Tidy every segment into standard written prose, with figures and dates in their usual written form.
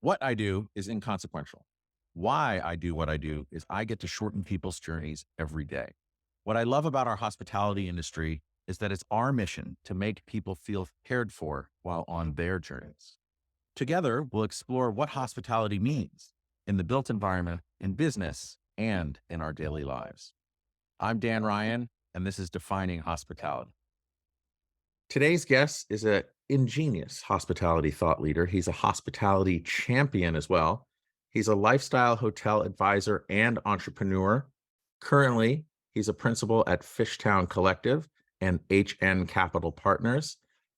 What I do is inconsequential. Why I do what I do is I get to shorten people's journeys every day. What I love about our hospitality industry is that it's our mission to make people feel cared for while on their journeys. Together, we'll explore what hospitality means in the built environment, in business, and in our daily lives. I'm Dan Ryan, and this is Defining Hospitality. Today's guest is an ingenious hospitality thought leader. He's a hospitality champion as well. He's a lifestyle hotel advisor and entrepreneur. Currently, he's a principal at Fishtown Collective and HN Capital Partners.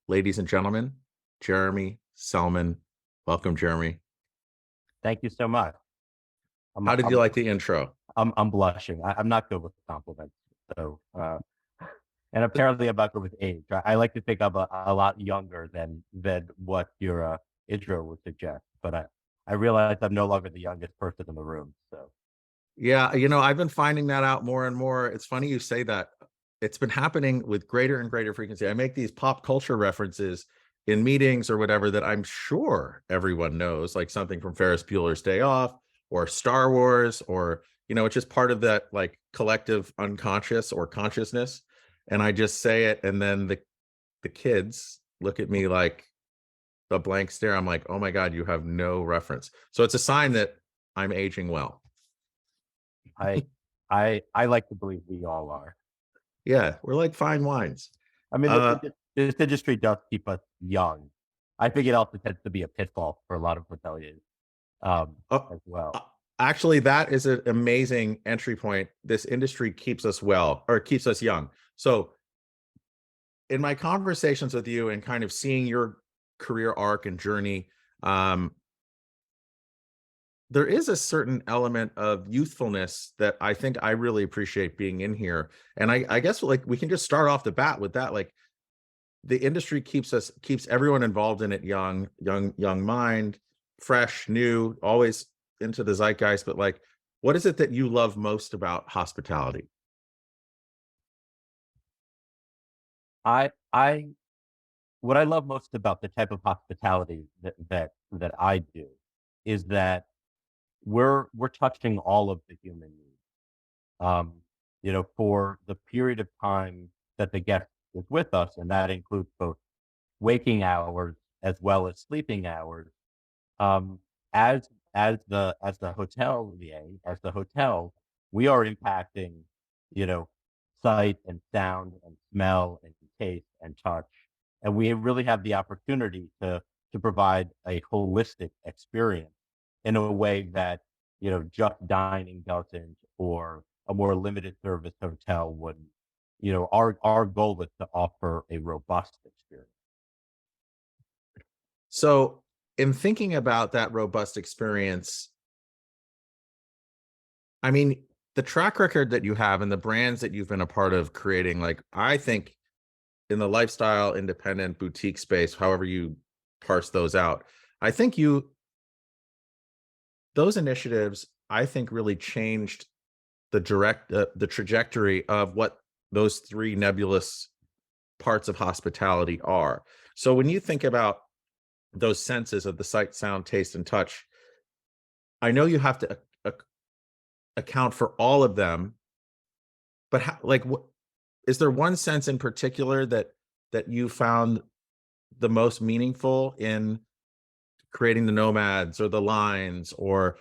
Ladies and gentlemen, Jeremy Selman. Welcome, Jeremy. Thank you so much. How did you like the intro? I'm blushing. I'm not good with compliments. So, and apparently I'm not good with age. I like to think I'm a lot younger than what your intro would suggest. But I realize I'm no longer the youngest person in the room. So Yeah, I've been finding that out more and more. It's funny you say that. It's been happening with greater and greater frequency. I make these pop culture references in meetings or whatever that I'm sure everyone knows, like something from Ferris Bueller's Day Off or Star Wars, or, it's just part of that like collective unconscious or consciousness. And I just say it, and then the kids look at me like a blank stare. I'm like, oh my God, you have no reference. So it's a sign that I'm aging well. I like to believe we all are. Yeah, we're like fine wines. I mean, this industry does keep us young. I think it also tends to be a pitfall for a lot of hoteliers as well. Actually, that is an amazing entry point. This industry keeps us well, or keeps us young. So in my conversations with you and kind of seeing your career arc and journey, there is a certain element of youthfulness that I think I really appreciate being in here. And I guess like we can just start off the bat with that. Like the industry keeps everyone involved in it young mind, fresh, new, always into the zeitgeist. But like, what is it that you love most about hospitality? I what I love most about the type of hospitality that I do is that we're touching all of the human needs. For the period of time that the guest is with us, and that includes both waking hours as well as sleeping hours. Um, as the hotel as the hotel, we are impacting, you know, sight and sound and smell and taste and touch, and we really have the opportunity to provide a holistic experience in a way that just dining doesn't, or a more limited service hotel wouldn't. Our goal is to offer a robust experience. So in thinking about that robust experience, I mean, the track record that you have and the brands that you've been a part of creating, like, I think in the lifestyle, independent boutique space, however you parse those out, I think those initiatives, I think really changed the trajectory of what those three nebulous parts of hospitality are. So when you think about those senses of the sight, sound, taste, and touch, I know you have to account for all of them, but is there one sense in particular that you found the most meaningful in creating the Nomads or the lines, or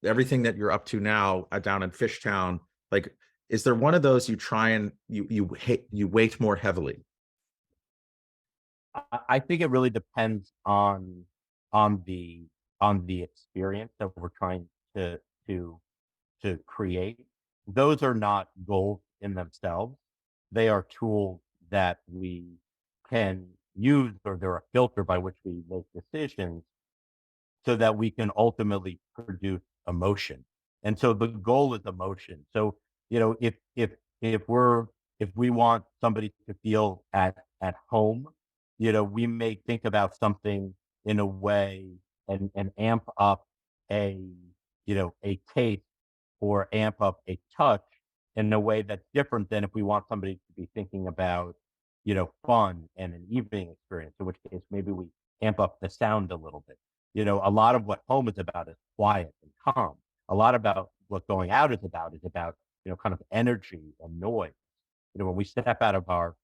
everything that you're up to now down in Fishtown? Like, is there one of those you try and you weight more heavily? I think it really depends on the on the experience that we're trying to to create. Those are not goals in themselves. They are tools that we can use, or they're a filter by which we make decisions so that we can ultimately produce emotion. And so the goal is emotion. So, if we want somebody to feel at home, we may think about something in a way, and amp up a a taste, or amp up a touch in a way that's different than if we want somebody to be thinking about, fun and an evening experience, in which case maybe we amp up the sound a little bit. A lot of what home is about is quiet and calm. A lot about what going out is about, kind of energy and noise. When we step out of our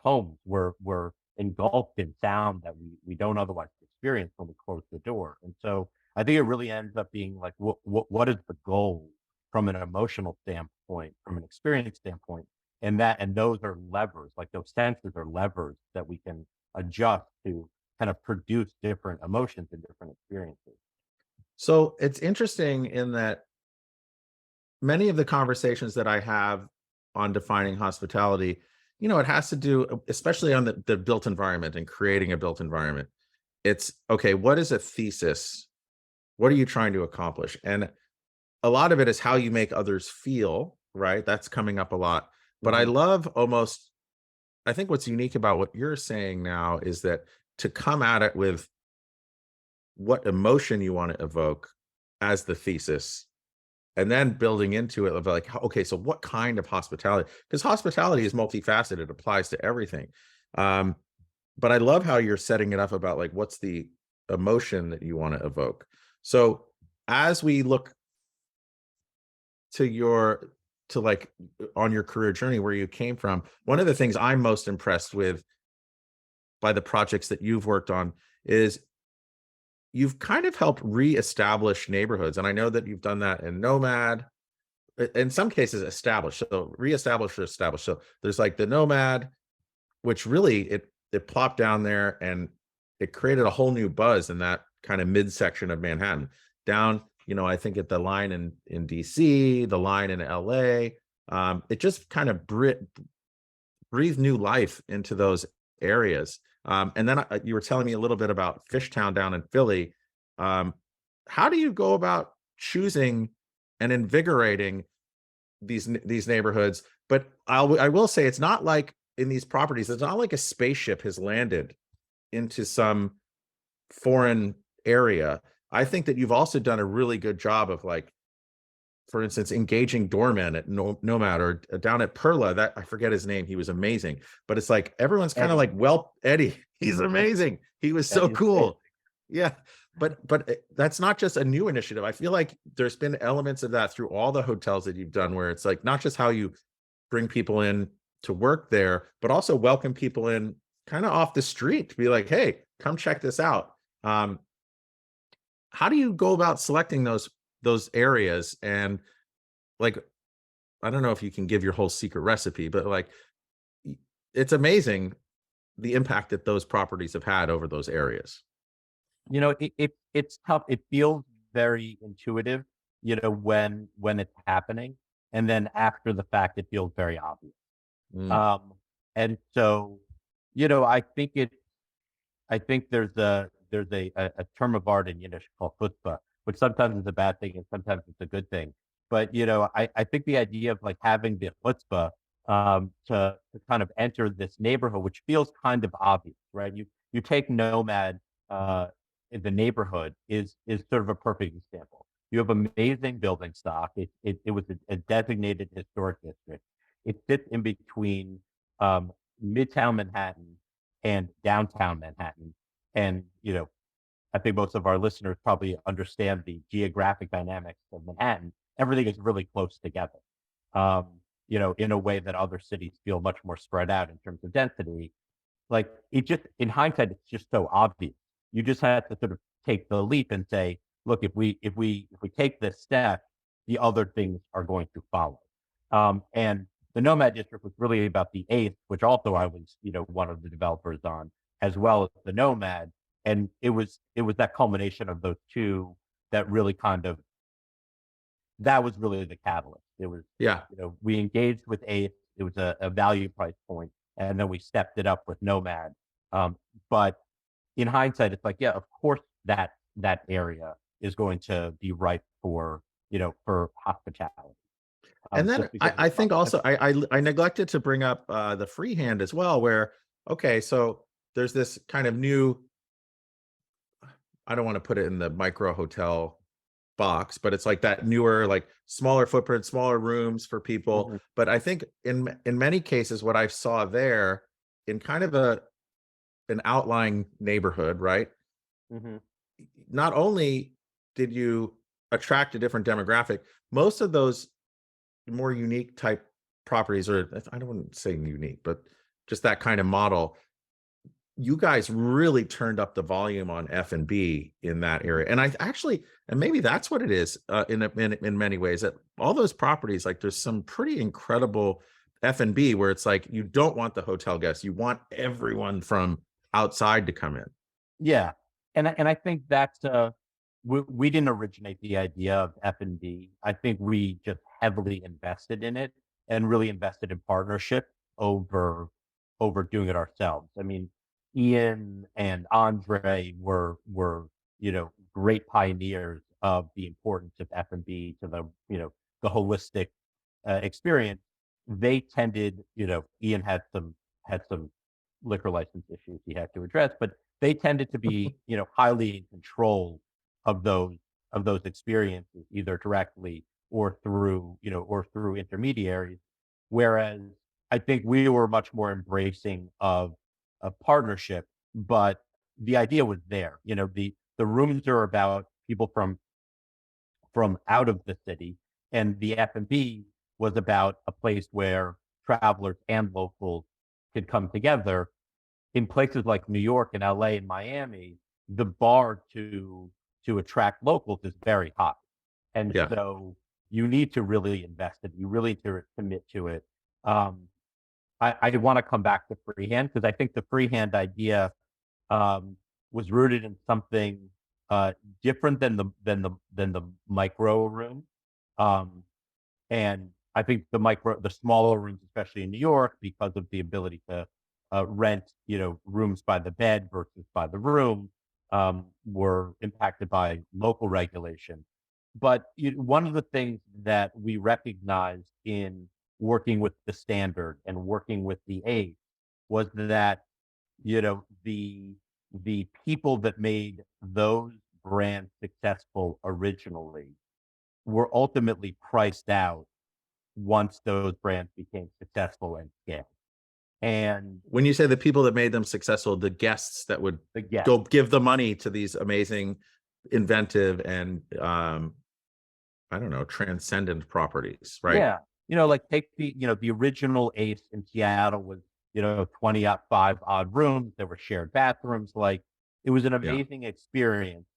homes, we're engulfed in sound that we don't otherwise experience when we close the door. And so I think it really ends up being like, what is the goal from an emotional standpoint, from an experience standpoint? And those are levers, like those senses are levers that we can adjust to kind of produce different emotions and different experiences. So it's interesting in that many of the conversations that I have on defining hospitality, it has to do, especially on the built environment and creating a built environment. It's okay, what is a thesis? What are you trying to accomplish? And a lot of it is how you make others feel, right? That's coming up a lot. But I Hmm. love almost, I think what's unique about what you're saying now is that to come at it with what emotion you want to evoke as the thesis, and then building into it of like, okay, so what kind of hospitality? Because hospitality is multifaceted, it applies to everything. Um, but I love how you're setting it up about like, what's the emotion that you want to evoke? So as we look to to like on your career journey where you came from, one of the things I'm most impressed with by the projects that you've worked on is you've kind of helped reestablish neighborhoods. And I know that you've done that in Nomad, in some cases established. So reestablish or establish. So there's like the Nomad, which really it plopped down there and it created a whole new buzz in that kind of midsection of Manhattan. Down, I think at the line in DC, the line in LA. It just kind of breathe new life into those areas. And then you were telling me a little bit about Fishtown down in Philly. Um, how do you go about choosing and invigorating these neighborhoods? But I will say it's not like in these properties, it's not like a spaceship has landed into some foreign area. I think that you've also done a really good job of like, for instance, engaging doormen at Nomad or down at Perla. That I forget his name. He was amazing. But it's like everyone's kind of Eddie, like, well, Eddie, he's Eddie, amazing. He was so Eddie is amazing. cool. Yeah. But that's not just a new initiative. I feel like there's been elements of that through all the hotels that you've done, where it's like not just how you bring people in to work there, but also welcome people in kind of off the street to be like, hey, come check this out. Um, how do you go about selecting those areas? And like, I don't know if you can give your whole secret recipe, but like, it's amazing the impact that those properties have had over those areas. It's tough. It feels very intuitive, when it's happening, and then after the fact, it feels very obvious. Mm. Um, and so, I think there's a term of art in Yiddish called chutzpah, which sometimes is a bad thing and sometimes it's a good thing. But I think the idea of like having the chutzpah to kind of enter this neighborhood, which feels kind of obvious, right? You take Nomad in the neighborhood is sort of a perfect example. You have amazing building stock. It was a designated historic district. It sits in between um, Midtown Manhattan and downtown Manhattan. And, I think most of our listeners probably understand the geographic dynamics of Manhattan. Everything is really close together, in a way that other cities feel much more spread out in terms of density. Like it just, in hindsight, it's just so obvious. You just have to sort of take the leap and say, look, if we take this step, the other things are going to follow. And the Nomad District was really about the eighth, which also I was, one of the developers on, as well as the Nomad. And it was that culmination of those two that really that was really the catalyst. It was, Yeah. we engaged with eighth. It was a value price point, and then we stepped it up with Nomad. But in hindsight, it's like, yeah, of course that area is going to be ripe for hospitality. And then Just because I think also fundamentally. I neglected to bring up the freehand as well, where okay, so there's this kind of new, I don't want to put it in the micro hotel box, but it's like that newer, like smaller footprint, smaller rooms for people. Mhm, But I think in many cases, what I saw there in kind of an outlying neighborhood, right? mhm, not only did you attract a different demographic, most of those more unique type properties, or I don't want to say unique, but just that kind of model, you guys really turned up the volume on F&B in that area. And I actually, and maybe that's what it is, in many ways, that all those properties, like there's some pretty incredible F&B where it's like you don't want the hotel guests, you want everyone from outside to come in. Yeah, and I think that's we didn't originate the idea of F&B. I think we just heavily invested in it and really invested in partnership over doing it ourselves. I mean, Ian and Andre were great pioneers of the importance of F&B to the holistic experience. They tended, Ian had some liquor license issues he had to address, but they tended to be, highly in control of those experiences, either directly or through intermediaries. Whereas I think we were much more embracing of a partnership, but the idea was there. The rooms are about people from out of the city, and the F&B was about a place where travelers and locals could come together. In places like New York and LA and Miami, the bar to attract locals is very high. And Yeah. so you need to really invest in it. You really need to commit to it. I want to come back to freehand because I think the freehand idea was rooted in something different than the micro room. And I think the smaller rooms, especially in New York, because of the ability to rent, rooms by the bed versus by the room, were impacted by local regulation. But one of the things that we recognized in working with the standard and working with the eight was that the people that made those brands successful originally were ultimately priced out once those brands became successful and scaled. And When you say the people that made them successful, the guests that would the guests, go give the money to these amazing, inventive, and I don't know, transcendent properties, right? yeah, like take the original Ace in Seattle was 25 odd rooms. There were shared bathrooms. Like it was an Yeah. amazing experience,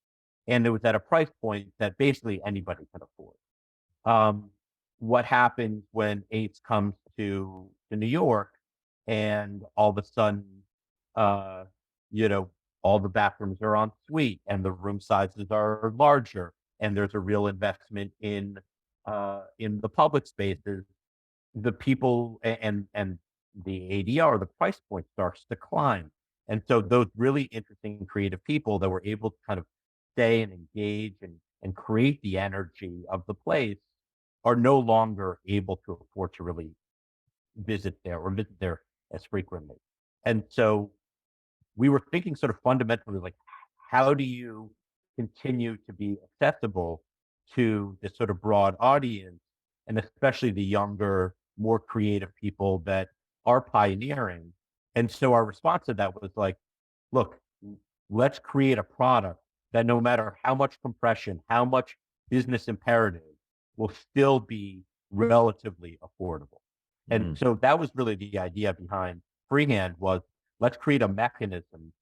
and it was at a price point that basically anybody could afford. Um, what happens when Ace comes to New York, and all of a sudden, uh, you know, all the bathrooms are en suite, and the room sizes are larger, and there's a real investment in the public spaces. The people and the ADR, the price point starts to climb, and so those really interesting creative people that were able to kind of stay and engage and create the energy of the place are no longer able to afford to really visit there as frequently. And so we were thinking sort of fundamentally like, how do you continue to be accessible to this sort of broad audience, and especially the younger, more creative people that are pioneering? And so our response to that was like, look, let's create a product that no matter how much compression, how much business imperative, will still be relatively affordable. And Mhm. so that was really the idea behind Freehand was let's create a mechanism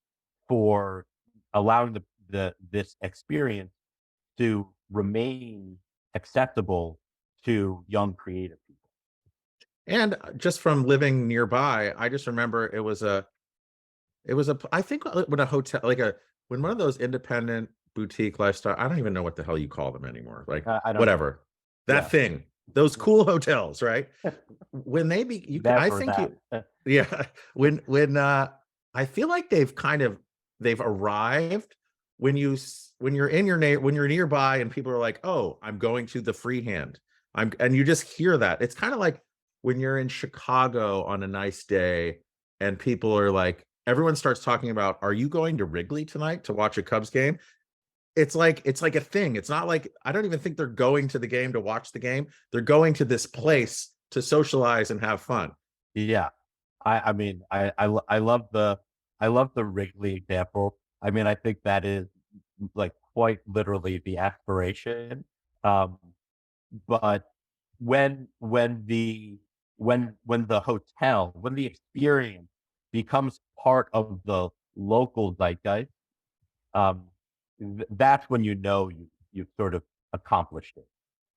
for allowing this experience to remain accessible to young creative people. And just from living nearby, I just remember I think when a hotel, like when one of those independent boutique lifestyle, I don't even know what the hell you call them anymore. Like I don't know. whatever, that Yeah, thing, those cool hotels, right? When they be, I never think that. you, yeah, when I feel like they've arrived when when you're in when you're nearby and people are like, oh, I'm going to the Freehand. And you just hear that. It's kind of like when you're in Chicago on a nice day and people are like, everyone starts talking about, are you going to Wrigley tonight to watch a Cubs game? It's like a thing. It's not like, I don't even think they're going to the game to watch the game. They're going to this place to socialize and have fun. Yeah. I mean, I love the Wrigley example. I mean, I think that is like quite literally the aspiration. Um, but when the hotel, when the experience becomes part of the local zeitgeist, um, that's when you know you've sort of accomplished it,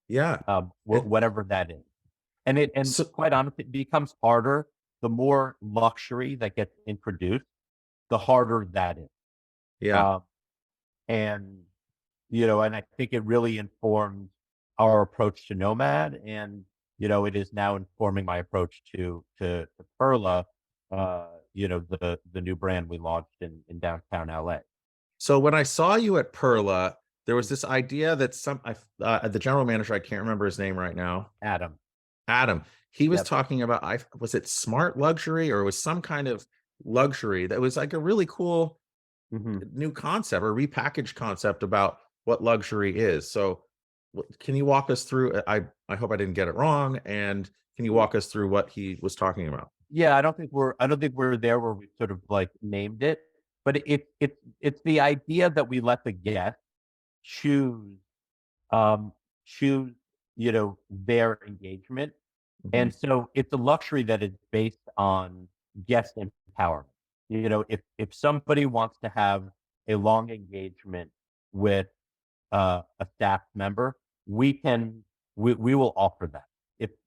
Yeah. And whatever that is. And so, quite honestly, it becomes harder the more luxury that gets introduced, the harder that is. yeah. Um, and and I think it really informed our approach to Nomad, and it is now informing my approach to Perla, the new brand we launched in downtown LA. So when I saw you at Perla, there was this idea that the general manager, I can't remember his name right now, Adam. Adam, he was Yep. talking about, was it smart luxury or was some kind of luxury that was like a really cool hmm new concept or repackaged concept about what luxury is. So can you walk us through? I hope I didn't get it wrong. And can you walk us through what he was talking about? Yeah, I don't think we're there where we sort of like named it, but it's the idea that we let the guest choose um choose their engagement. Mhm. And so it's a luxury that is based on guest empowerment. If somebody wants to have a long engagement with a staff member, we will offer that.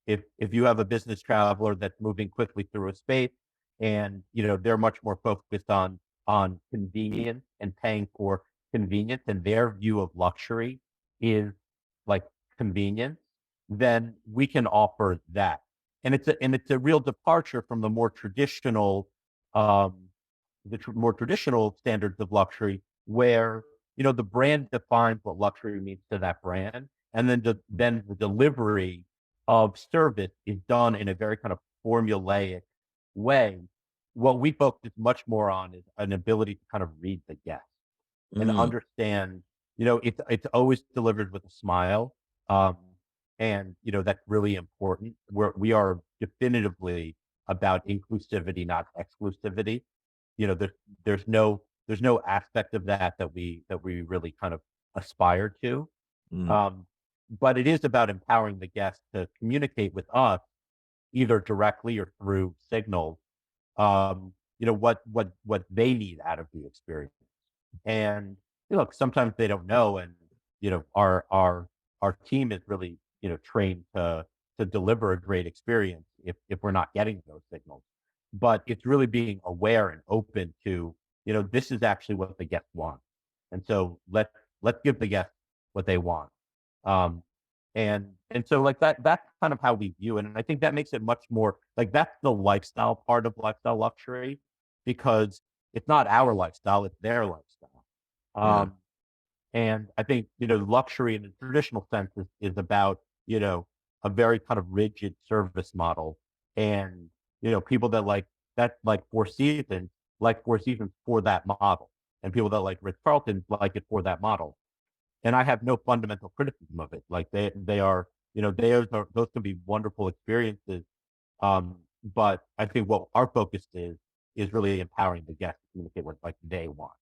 If you have a business traveler that's moving quickly through a space, and they're much more focused on convenience and paying for convenience, and their view of luxury is like convenience, then we can offer that. And it's a real departure from um, more traditional standards of luxury, where the brand defines what luxury means to that brand, and then the delivery of service is done in a very kind of formulaic way. What we focus much more on is an ability to kind of read the guest and Mm, understand. It's always delivered with a smile, um, and that's really important. We are definitively about inclusivity, not exclusivity. There's no aspect of that we really kind of aspire to. mm, Um, but it is about empowering the guest to communicate with us either directly or through signals. What they need out of the experience. And look, sometimes they don't know, and our team is really trained to deliver a great experience if we're not getting those signals. But it's really being aware and open to this is actually what the guests want, and so let's give the guests what they want. Um, and so like that's kind of how we view it, and I think that makes it much more like that's the lifestyle part of lifestyle luxury, because it's not our lifestyle, it's their lifestyle. yeah. Um, and I think, luxury in the traditional sense is about, a very kind of rigid service model. And, people that like Four Seasons for that model. And people that like Ritz Carlton like it for that model. And I have no fundamental criticism of it. Like they are, those can be wonderful experiences. But I think what our focus is really empowering the guests to communicate what like they want.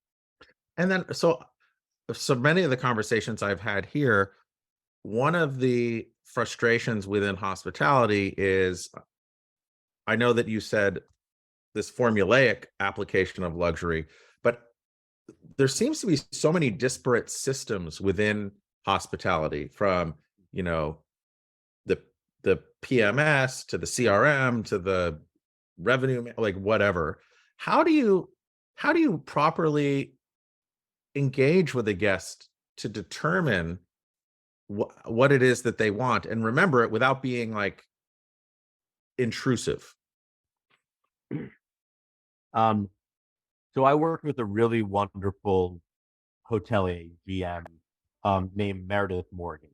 And then, so many of the conversations I've had here, one of the frustrations within hospitality is I know that you said this formulaic application of luxury, but there seems to be so many disparate systems within hospitality from, you know, the PMS to the CRM to the like whatever. How do you properly engage with a guest to determine what it is that they want and remember it without being like intrusive? Um, so I worked with a really wonderful hotelier GM named Meredith Morgan.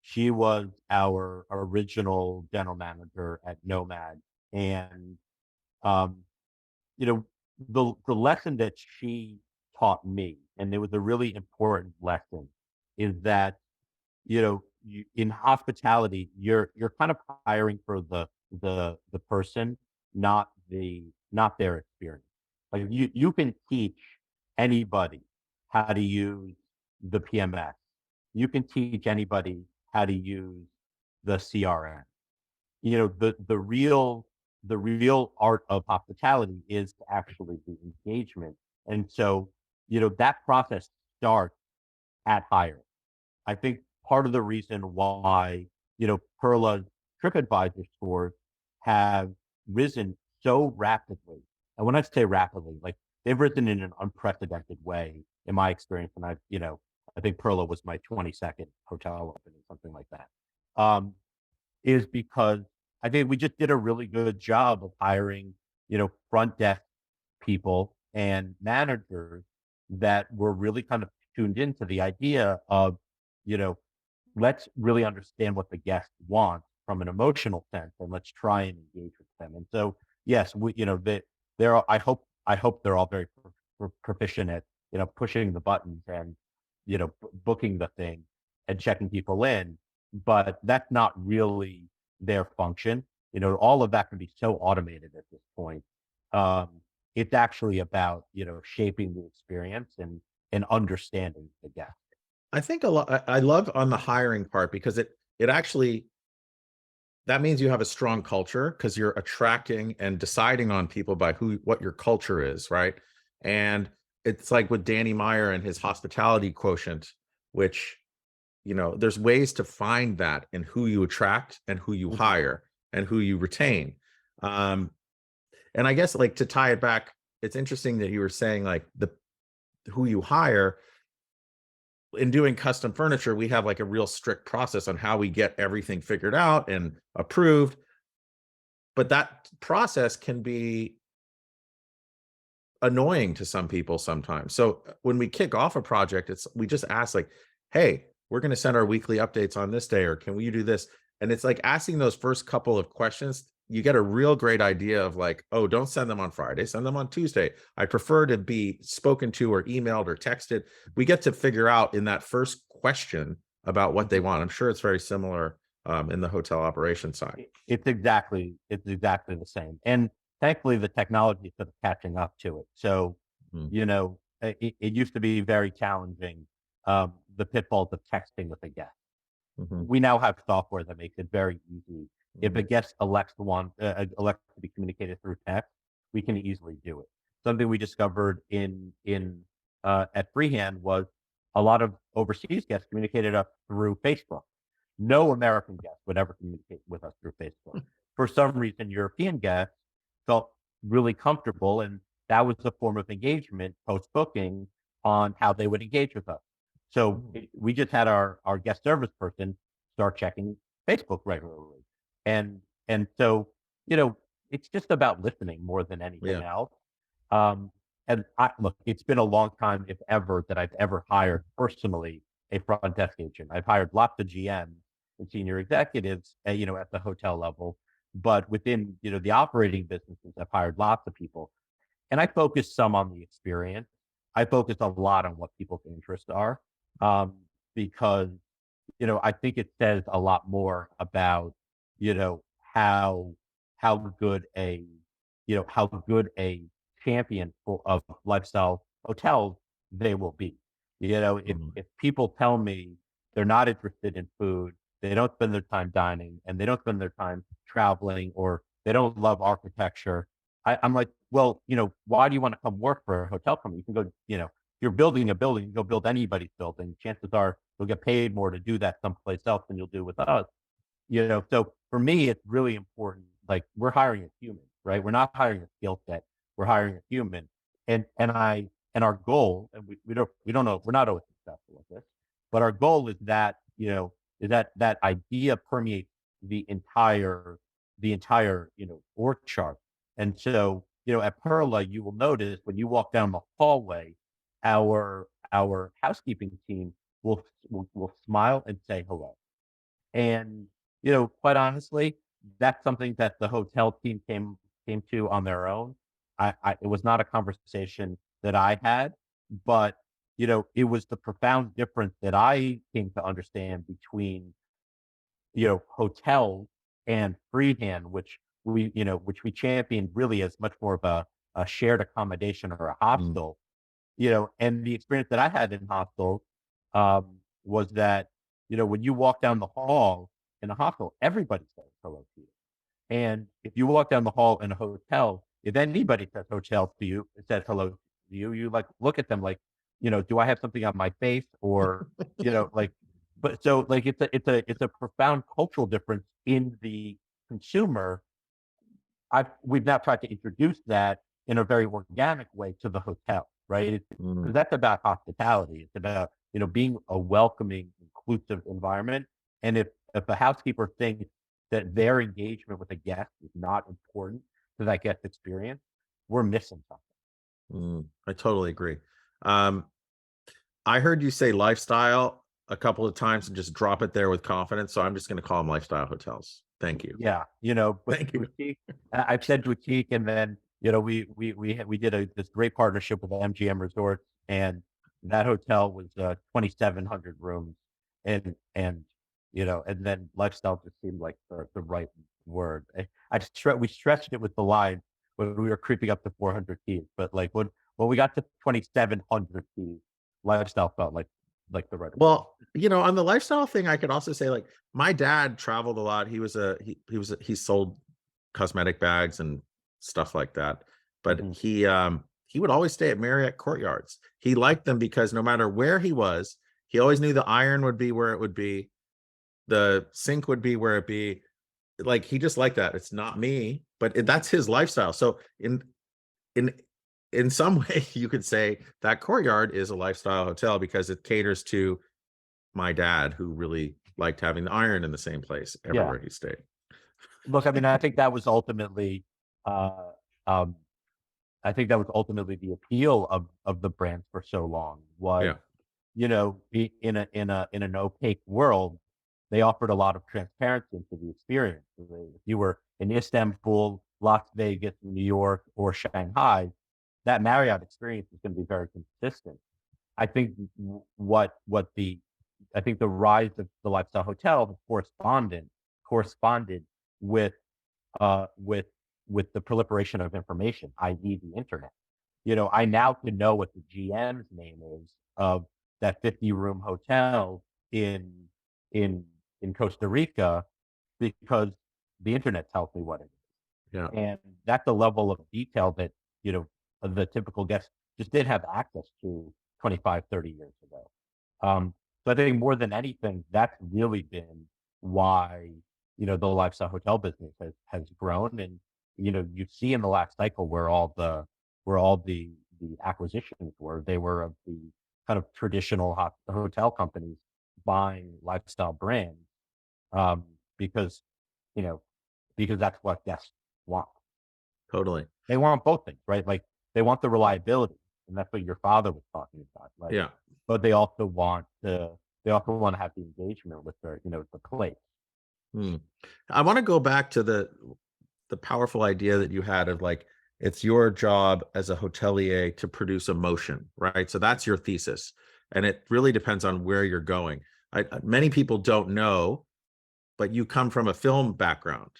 She was our original general manager at Nomad, and um, you know the lesson that she taught me, and it was a really important lesson, is that in hospitality, you're kind of hiring for the person, not their experience. Like you can teach anybody how to use the PMS. You can teach anybody how to use the CRM. You know, the real art of hospitality is actually the engagement. And so, that process starts at hiring. I think part of the reason why, Perla's TripAdvisor scores have risen so rapidly. And when I say rapidly, like they've risen in an unprecedented way in my experience. And I think Perla was my 22nd hotel opening, something like that. Is because I think we just did a really good job of hiring, front desk people and managers that were really kind of tuned into the idea of, you know, let's really understand what the guest wants from an emotional sense, and let's try and engage with them. And so, yes, they're all, I hope they're all very proficient at, pushing the buttons and, booking the thing and checking people in, but that's not really their function. All of that can be so automated at this point. Um, it's actually about, shaping the experience and understanding the guest. I think a lot. I love on the hiring part because it actually that means you have a strong culture because you're attracting and deciding on people by what your culture is, right? And it's like with Danny Meyer and his hospitality quotient, which there's ways to find that in who you attract and who you Mhm. hire and who you retain. Um, and I guess like to tie it back, it's interesting that you were saying like the who you hire in doing custom furniture, we have like a real strict process on how we get everything figured out and approved. But that process can be annoying to some people sometimes. So when we kick off a project, we just ask like, "Hey, we're going to send our weekly updates on this day, or can we do this?" And it's like asking those first couple of questions. You get a real great idea of like, "Oh, don't send them on Friday, send them on Tuesday. I prefer to be spoken to or emailed or texted." We get to figure out in that first question about what they Mhm. want. I'm sure it's very similar in the hotel operation side. It's exactly the same. And thankfully the technology is sort of catching up to it. So, Mm, it used to be very challenging, the pitfalls of texting with a guest. mhm, We now have software that makes it very easy. If mhm, a guest elects to be communicated through text, we can easily do it. Something we discovered at Freehand was a lot of overseas guests communicated us through Facebook. No American guest would ever communicate with us through Facebook. For some reason, European guests felt really comfortable, and that was a form of engagement post booking on how they would engage with us. So mhm. we just had our guest service person start checking Facebook regularly, and so it's just about listening more than anything Yeah. else. Um, and look, it's been a long time, if ever, that I've ever hired personally a front desk agent. I've hired lots of GMs and senior executives, at the hotel level, but within the operating businesses, I've hired lots of people, and I focus some on the experience. I focus a lot on what people's interests are, um, because I think it says a lot more about how good a champion of lifestyle hotels they will be. If Mhm. people tell me they're not interested in food, they don't spend their time dining, and they don't spend their time traveling, or they don't love architecture, I'm like, well, why do you want to come work for a hotel company? You can go, you're building a building, you can go build anybody's building. Chances are you'll get paid more to do that someplace else than you'll do with us. So for me, it's really important. Like, we're hiring a human, right? We're not hiring a skill set. We're hiring a human. And our goal, and we don't know, we're not always successful with this, but our goal is that, that idea permeates the entire org chart. And so, at Perla, you will notice when you walk down the hallway, our housekeeping team will smile and say hello. And, quite honestly, that's something that the hotel team came to on their own. It was not a conversation that I had, but, it was the profound difference that I came to understand between, hotels and freehand, which we champion really as much more of a shared accommodation or a Mm. hostel, and the experience that I had in hostels. was that, when you walk down the hall in a hospital, everybody says hello to you. And if you walk down the hall in a hotel, if anybody says hotel to you, it says hello to you, you like look at them like, do I have something on my face or, like, but so like it's a profound cultural difference in the consumer. We've now tried to introduce that in a very organic way to the hotel, right? Mm. Because that's about hospitality. It's about, being a welcoming, inclusive environment. And if a housekeeper thinks that their engagement with a guest is not important to that guest experience, we're missing something. I totally agree. Um, I heard you say lifestyle a couple of times and just drop it there with confidence. So I'm just going to call them lifestyle hotels. Thank you. Yeah, but Thank you. boutique. I've said boutique, and then we did this great partnership with the MGM Resorts, and that hotel was 2,700 rooms, and and then lifestyle just seemed like the right word. We stretched it with the line when we were creeping up to 400 keys, but like when we got to 2,700 keys, lifestyle felt like the right. Well, on the lifestyle thing, I could also say like my dad traveled a lot. He sold cosmetic bags and stuff like that. But Mhm. he would always stay at Marriott Courtyards. He liked them because no matter where he was, he always knew the iron would be where it would be, the sink would be where it be. Like he just liked that. It's not me, but that's his lifestyle. So in in some way, you could say that Courtyard is a lifestyle hotel because it caters to my dad, who really liked having the iron in the same place Yeah. everywhere he stayed. Look, I mean, I think that was ultimately, uh, um, I think that was ultimately the appeal of the brand for so long was, Yeah, in an opaque world, they offered a lot of transparency into the experience. If you were in Istanbul, Las Vegas, New York, or Shanghai, that Marriott experience is going to be very consistent. I think what the I think the rise of the lifestyle hotel corresponded with uh, with with the proliferation of information, i.e., the internet. I now can know what the GM's name is of that 50-room hotel in in in Costa Rica because the internet tells me what it yeah, is. And that's the level of detail that, the typical guest just didn't have access to 25, 30 years ago. So I think more than anything, that's really been why, the lifestyle hotel business has grown. And, you see in the last cycle where all the acquisitions were, they were of the kind of traditional hotel companies buying lifestyle brands, um, because, you know, because that's what guests want. totally. They want both things, right? Like they want the reliability, and that's what your father was talking about. Like, Yeah. but they also want to have the engagement with the place. Hmm. I want to go back to the powerful idea that you had of like it's your job as a hotelier to produce emotion, right? So that's your thesis, and it really depends on where you're going. Many people don't know, but you come from a film background,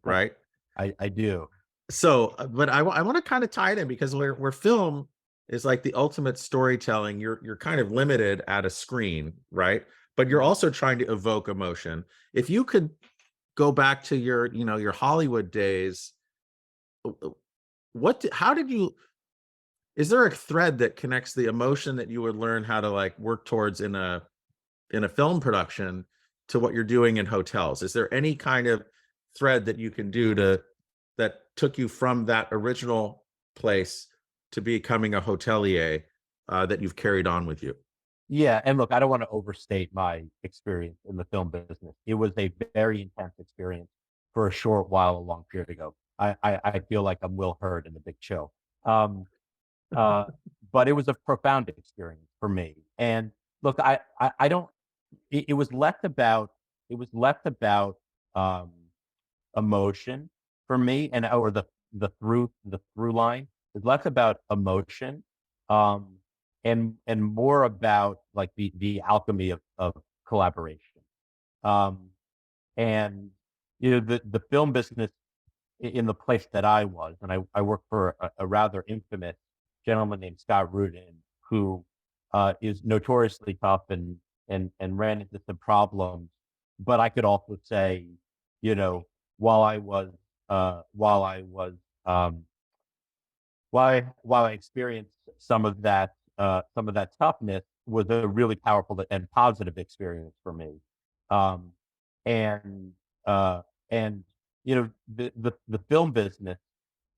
right? I do. So, but I want to kind of tie it in because where film is like the ultimate storytelling, you're kind of limited at a screen, right? But you're also trying to evoke emotion. If you could go back to your Hollywood days, how did you? Is there a thread that connects the emotion that you would learn how to like work towards in a film production to what you're doing in hotels? Is there any kind of thread that you can do that took you from that original place to becoming a hotelier that you've carried on with you? Yeah, and look, I don't want to overstate my experience in the film business. It was a very intense experience for a short while, a long period ago. I feel like I'm Will Hurd in The Big Chill. Um, uh, but it was a profound experience for me. And look, I don't. It was less about um, emotion for me, and or the through line is less about emotion, um, and more about like the alchemy of collaboration. Um, and the film business in the place that I was, and I worked for a rather infamous gentleman named Scott Rudin, who is notoriously tough and ran into some problems. But I could also say, you know, while I was while I was while I experienced some of that toughness was a really powerful and positive experience for me. Um, and uh, and the film business,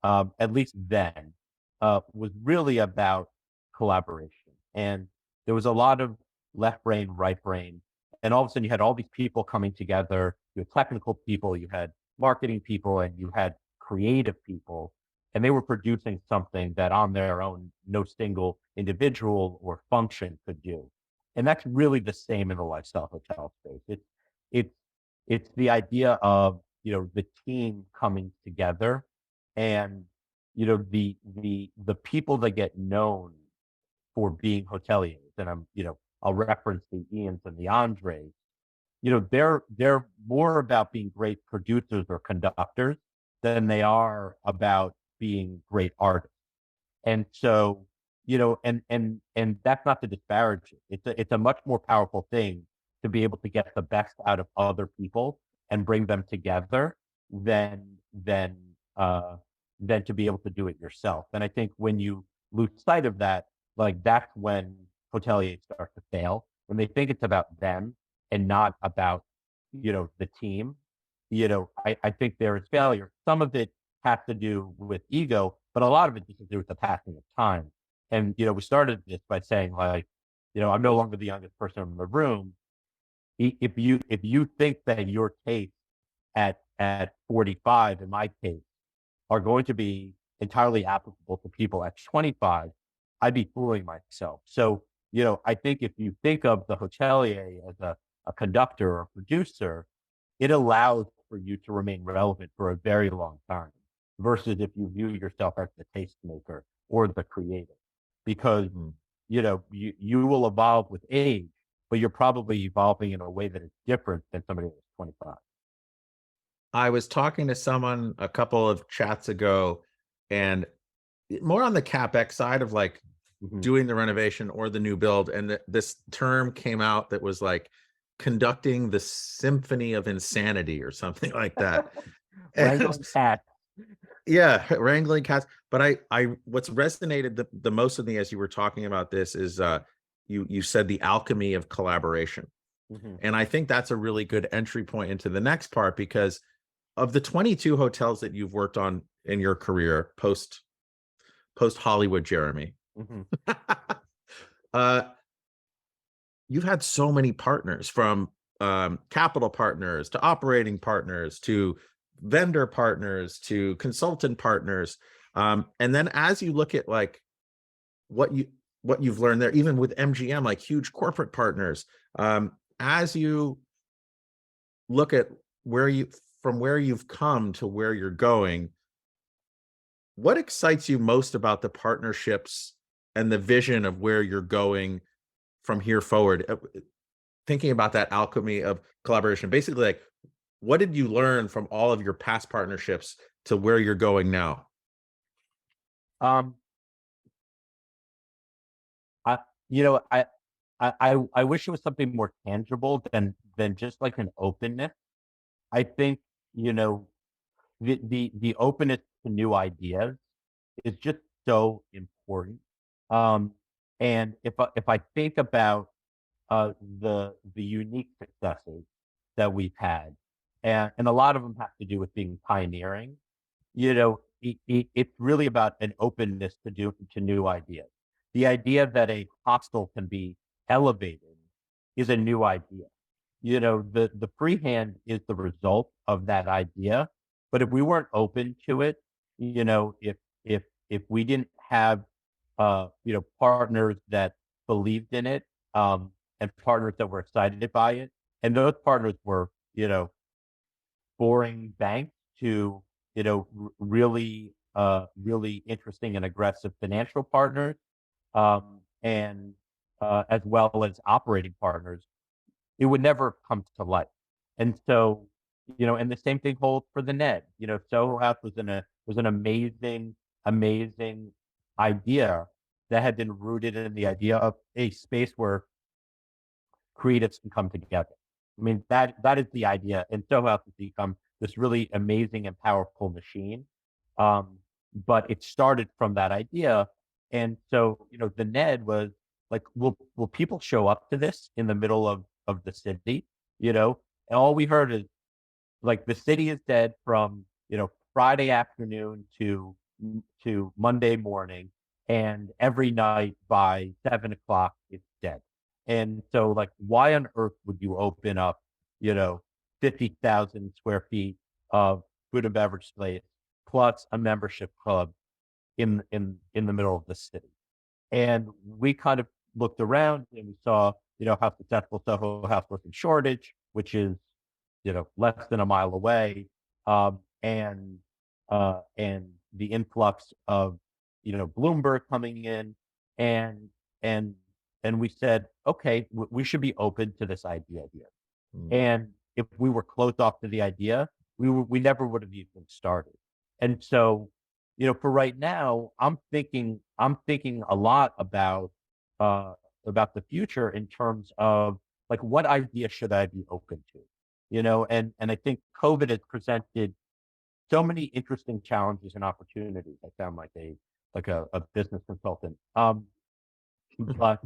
at least then, was really about collaboration. And there was a lot of left brain, right brain. And all of a sudden you had all these people coming together. You had technical people, you had marketing people, and you had creative people. And they were producing something that on their own, no single individual or function could do. And that's really the same in the lifestyle hotel space. It's it's the idea of, the team coming together, and the people that get known for being hoteliers, and I'll reference the Ians and the Andres. They're more about being great producers or conductors than they are about being great artists. And so, and that's not to disparage it. It's a much more powerful thing to be able to get the best out of other people and bring them together than than uh than to be able to do it yourself. And I think when you lose sight of that, like that's when hoteliers start to fail. When they think it's about them and not about, the team, I think there is failure. Some of it has to do with ego, but a lot of it has to do with the passing of time. And, we started this by saying, like, I'm no longer the youngest person in the room. If you think that your tastes at 45, in my case, are going to be entirely applicable to people at 25, I'd be fooling myself. So, I think if you think of the hotelier as a conductor or a producer, it allows for you to remain relevant for a very long time versus if you view yourself as the tastemaker or the creator, because you will evolve with age, but you're probably evolving in a way that is different than somebody that's 25. I was talking to someone a couple of chats ago, and more on the CapEx side of like Mhm. doing the renovation or the new build. And this term came out that was like conducting the symphony of insanity or something like that. And Wrangling cats. yeah, wrangling cats. But what's resonated the most with me as you were talking about this is you said the alchemy of collaboration. Mhm. And I think that's a really good entry point into the next part, because of the 22 hotels that you've worked on in your career post Hollywood, Jeremy, Mhm. uh, you've had so many partners, from capital partners to operating partners to vendor partners to consultant partners. And then as you look at like what you what you've learned there, even with MGM, like huge corporate partners, as you look at where you from where you've come to where you're going, what excites you most about the partnerships and the vision of where you're going from here forward? Thinking about that alchemy of collaboration, basically, like, what did you learn from all of your past partnerships to where you're going now? Um, I, you know, I wish it was something more tangible than just like an openness. I think, you know, the openness to new ideas is just so important. Um, and if I think about the unique successes that we've had, and a lot of them have to do with being pioneering, it's really about an openness to new ideas. The idea that a hostel can be elevated is a new idea. The freehand is the result of that idea. But if we weren't open to it, if we didn't have partners that believed in it, and partners that were excited by it, and those partners were, boring banks to, really interesting and aggressive financial partners, and as well as operating partners, it would never come to light. And so, and the same thing holds for the Ned. Soho House was an amazing, amazing idea, that had been rooted in the idea of a space where creatives can come together. I mean, that is the idea. And Soho House has become this really amazing and powerful machine. Um, but it started from that idea. And so, the Ned was like, will people show up to this in the middle of the city? And all we heard is like the city is dead from, Friday afternoon to Monday morning, and every night by 7 o'clock it's dead. And so, like, why on earth would you open up, 50,000 square feet of food and beverage space plus a membership club in the middle of the city? And we kind of looked around and we saw, how successful Soho House was in Shoreditch, which is, less than a mile away. And the influx of, Bloomberg coming in, and and and we said, okay, we should be open to this idea here. Mm. And if we were closed off to the idea, we never would have even started. And so, for right now, I'm thinking a lot uh about the future in terms of like what idea should I be open to? And I think COVID has presented so many interesting challenges and opportunities. I sound like a business consultant. But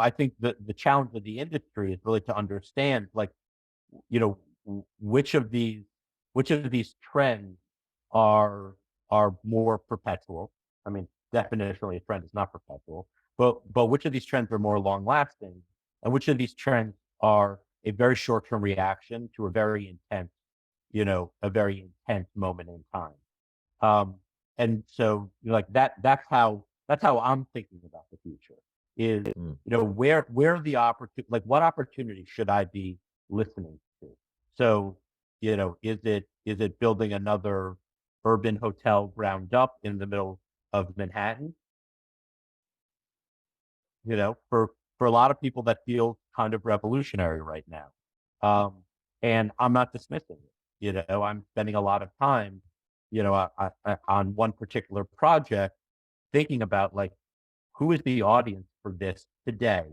I think the challenge of the industry is really to understand, like, you know, which of these trends are more perpetual. I mean, definitionally, a trend is not perpetual, but which of these trends are more long lasting, and which of these trends are a very short term reaction to a very intense moment in time. Um, and so, like that's how I'm thinking about the future is, Mm. where are the opportunity, like what opportunities should I be listening to? So, is it building another urban hotel ground up in the middle of Manhattan? For a lot of people that feels kind of revolutionary right now. Um, and I'm not dismissing it. I'm spending a lot of time, on one particular project, thinking about like who is the audience for this today,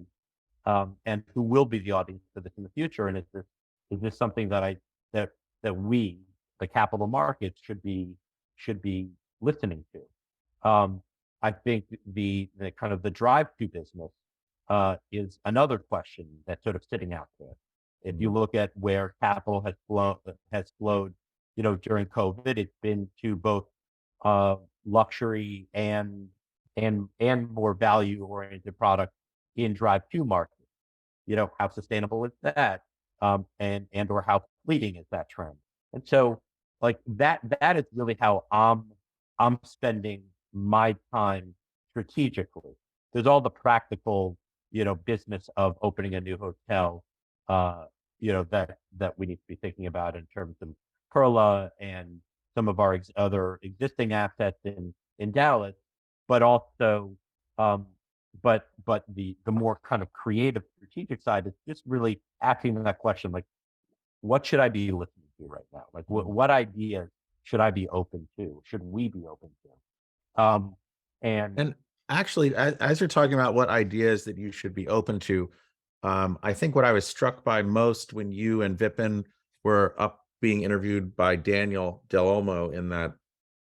and who will be the audience for this in the future, and is this something that that we, the capital markets, should be listening to. I think the kind of the drive to business is another question that's sort of sitting out there. If you Mm. look at where capital has flowed, during COVID, it's been to both luxury and more value oriented products in drive to markets. How sustainable is that? And or how fleeting is that trend? And so, like that is really how I'm spending my time strategically. There's all the practical, business of opening a new hotel, that we need to be thinking about in terms of Perla and some of our other existing assets in Dallas, but also, um, but the more kind of creative strategic side is just really asking that question, like, what should I be listening to right now? Like, what ideas should I be open to? Should we be open to? And And actually, as you're talking about what ideas that you should be open to, I think what I was struck by most when you and Vipin were up being interviewed by Daniel Del Olmo in that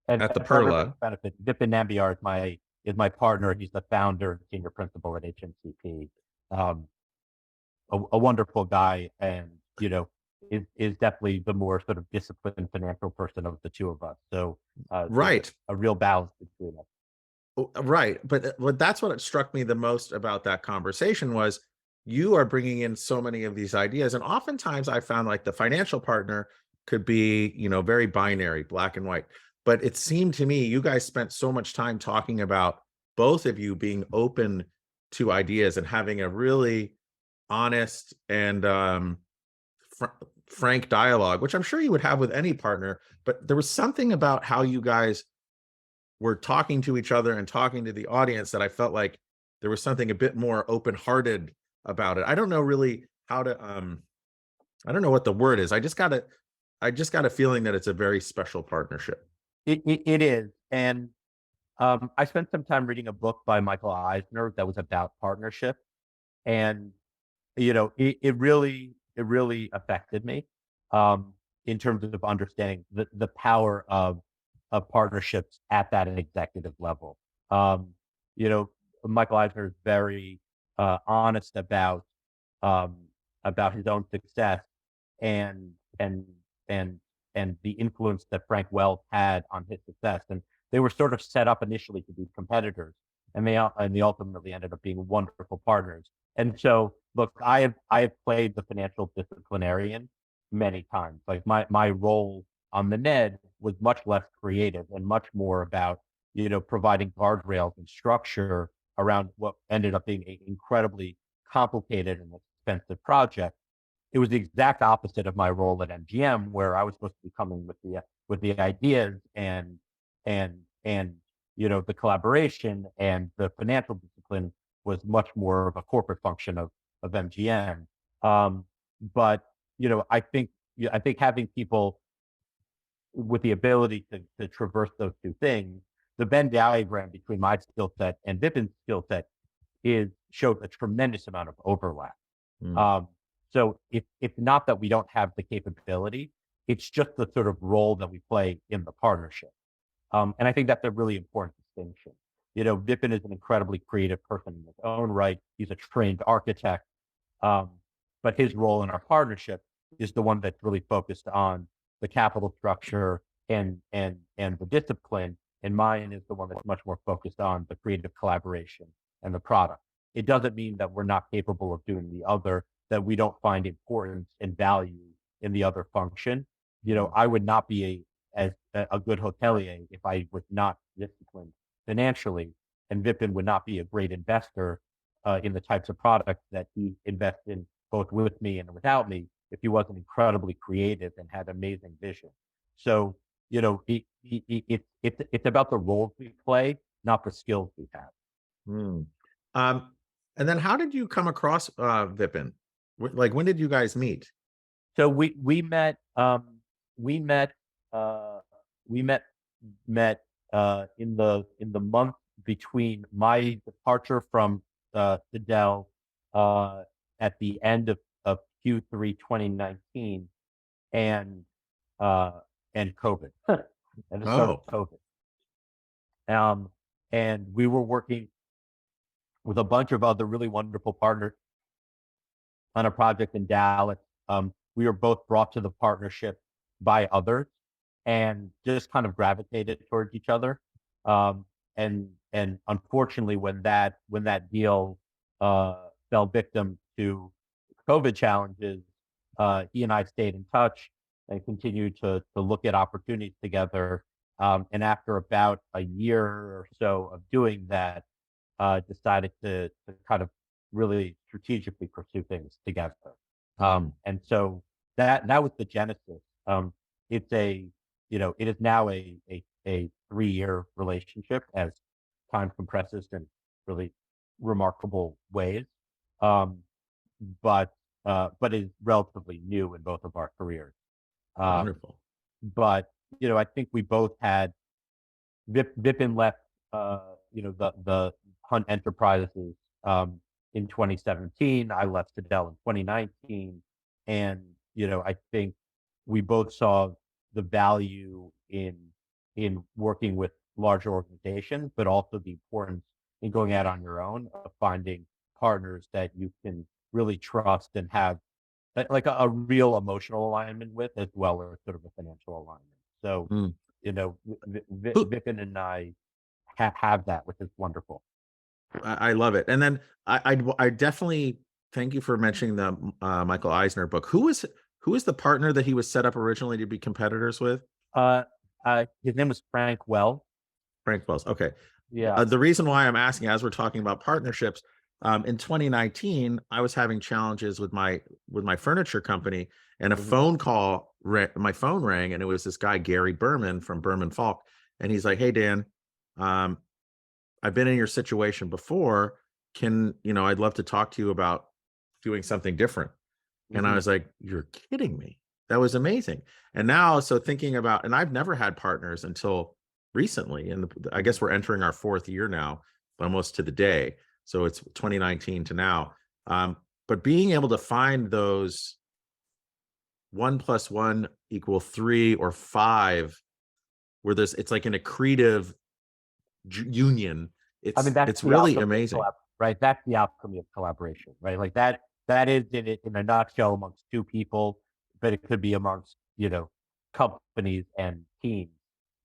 and, at the and for everybody's Perla. benefit, Vipin Nambiar is my partner. He's the founder and senior principal at HMCP. Um, a wonderful guy, and is definitely the more sort of disciplined financial person of the two of us. So there's Right. a real balance between us. Right. But that's what struck me the most about that conversation was you are bringing in so many of these ideas. And oftentimes I found like the financial partner could be, very binary, black and white. But it seemed to me you guys spent so much time talking about both of you being open to ideas and having a really honest and fr- frank dialogue, which I'm sure you would have with any partner. But there was something about how you guys were talking to each other and talking to the audience that I felt like there was something a bit more open-hearted about it. I don't know really how to I don't know what the word is. I just got a feeling that it's a very special partnership. It is, and I spent some time reading a book by Michael Eisner that was about partnership, and it really affected me um, in terms of understanding the power of partnerships at that executive level. Um, you know, Michael Eisner is very honest um, about his own success and and and and the influence that Frank Wells had on his success. And they were sort of set up initially to be competitors, and they ultimately ended up being wonderful partners. And so, look, I have played the financial disciplinarian many times. Like my role on the Ned was much less creative and much more about providing guardrails and structure around what ended up being an incredibly complicated and expensive project. It was the exact opposite of my role at MGM, where I was supposed to be coming with the ideas and the collaboration, and the financial discipline was much more of a corporate function of MGM. Um, but I think having people with the ability to traverse those two things, the Venn diagram between my skill set and Vipin's skill set is showed a tremendous amount of overlap. Mm. Um, so it's not that we don't have the capability; it's just the sort of role that we play in the partnership. And I think that's a really important distinction. Vipin is an incredibly creative person in his own right. He's a trained architect, um, but his role in our partnership is the one that's really focused on the capital structure and the discipline. And mine is the one that's much more focused on the creative collaboration and the product. It doesn't mean that we're not capable of doing the other, that we don't find importance and value in the other function. I would not be a good hotelier if I was not disciplined financially, and Vipin would not be a great investor in the types of products that he invests in, both with me and without me, if he wasn't incredibly creative and had amazing vision. So, it's about the roles we play, not the skills we have. Mm. Um, and then how did you come across Vipin? Like, when did you guys meet? So we met uh, we met in the month between my departure from Sidel at the end of Q3 2019 and uh, and COVID and the start of Oh, COVID. Um, and we were working with a bunch of other really wonderful partners on a project in Dallas. We were both brought to the partnership by others and just kind of gravitated towards each other. Um, and unfortunately, when that deal fell victim to COVID challenges, he and I stayed in touch and continued to look at opportunities together. And after about a year or so of doing that, decided to kind of really strategically pursue things together. mm, And so that was the genesis. It's it is now a 3-year relationship as time compresses in really remarkable ways. Um, but is relatively new in both of our careers. Um, wonderful. but I think we both had Vipin left, the Hunt Enterprises in 2017. I left Sidel in 2019, and I think we both saw the value in working with larger organizations, but also the importance in going out on your own of finding partners that you can really trust and have like a real emotional alignment with, as well as sort of a financial alignment. So, Mm. Who Vipin and I have that, which is wonderful. I love it. And then I definitely thank you for mentioning the Michael Eisner book. Who is the partner that he was set up originally to be competitors with? Uh, his name was Frank Well. Frank Wells. Okay. Yeah. The reason why I'm asking, as we're talking about partnerships, in 2019, I was having challenges with my furniture company, and a Hmm. phone call, my phone rang, and it was this guy Gary Berman from Berman Falk, and he's like, "Hey Dan, um, I've been in your situation before. I'd love to talk to you about doing something different." And I Hmm. was like, "You're kidding me." That was amazing. And now, so thinking about, and I've never had partners until recently, and I Mhm. guess we're entering our fourth year now, almost to the day. So it's 2019 to now. But being able to find those 1 + 1 = 3 or 5, where it's like an accretive union. I mean, It's that's it's the really alchemy of amazing. right? That's the alchemy of collaboration, right? Like that is in it in a nutshell amongst two people, but it could be amongst, companies and teams.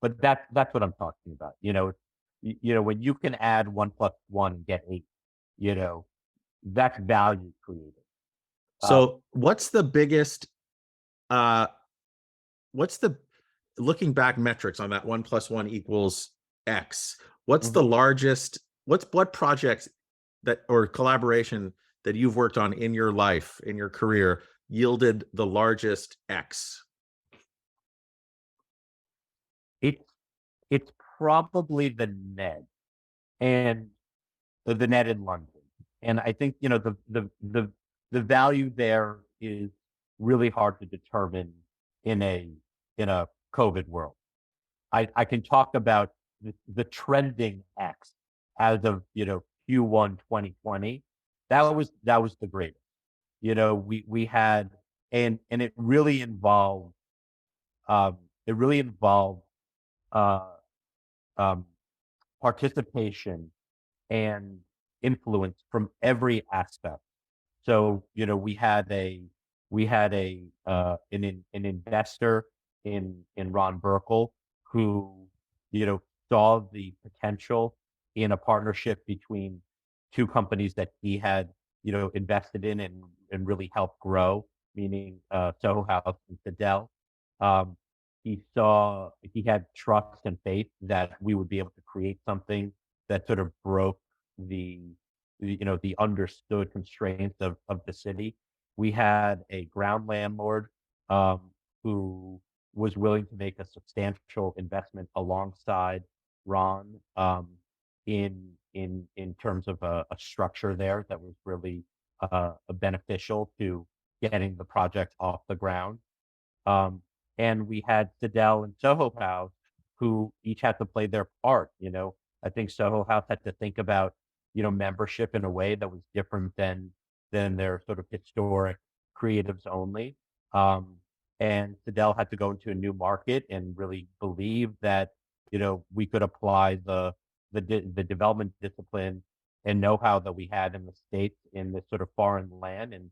But that's what I'm talking about. When you can add 1 + 1 and get 8, you know, that's value created. Um, So what's the biggest uh what's the looking back metrics on that 1 + 1 = X? What's the mhm. largest, what projects that or collaboration that you've worked on in your life, in your career, yielded the largest X? It's it's probably the Ned and the Ned in London. And I think, the value there is really hard to determine in a in a COVID world. I can talk about the trending X as of, Q1 2020. That was the greatest. We had and it really involved uh um participation and influence from every aspect. So, we had an investor in Ron Burkle who, saw the potential in a partnership between two companies that he had, invested in and really helped grow, meaning Soho House and Fidel. Um, he had trust and faith that we would be able to create something that sort of broke the the understood constraints of the city. We had a ground landlord um, who was willing to make a substantial investment alongside Ron in terms of a structure there that was really beneficial to getting the project off the ground. Um, and we had Sidel and Soho House who each had to play their part. I think Soho House had to think about, membership in a way that was different than their sort of historic creatives only. Um, and Sidel had to go into a new market and really believe that, we could apply the development discipline and know-how that we had in the States in this sort of foreign land and,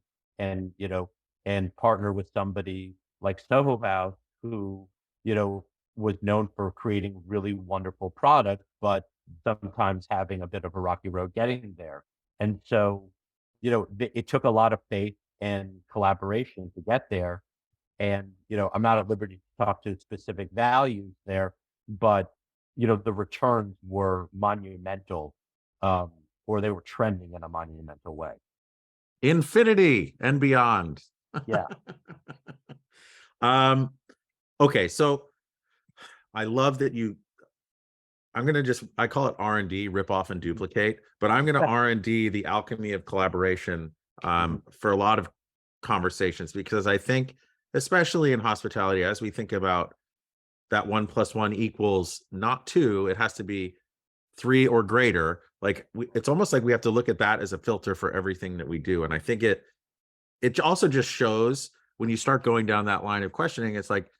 and partner with somebody like Soho House, who, you know, was known for creating really wonderful products, but sometimes having a bit of a rocky road getting there. And so, it took a lot of faith and collaboration to get there. And, I'm not at liberty to talk to specific values there, but, the returns were monumental, um, or they were trending in a monumental way. Infinity and beyond. Yeah. um, okay, so I love that I'm gonna just I call it R&D, rip off and duplicate, but I'm gonna R&D the alchemy of collaboration Mhm. for a lot of conversations because I think, especially in hospitality, as we think about that 1 + 1 = not 2, it has to be 3 or greater. Like it's almost like we have to look at that as a filter for everything that we do. And I think it also just shows when you start going down that line of questioning, it's like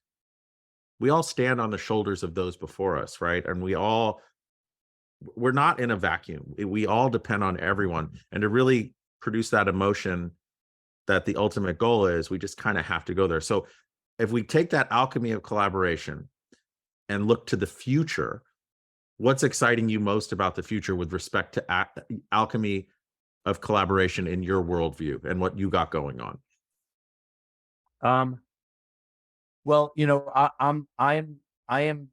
we all stand on the shoulders of those before us, right? And we're not in a vacuum. We all depend on everyone. And to really produce that emotion that the ultimate goal is, we just kind of have to go there. So if we take that alchemy of collaboration and look to the future, what's exciting you most about the future with respect to alchemy of collaboration in your worldview and what you got going on? Um, well, I am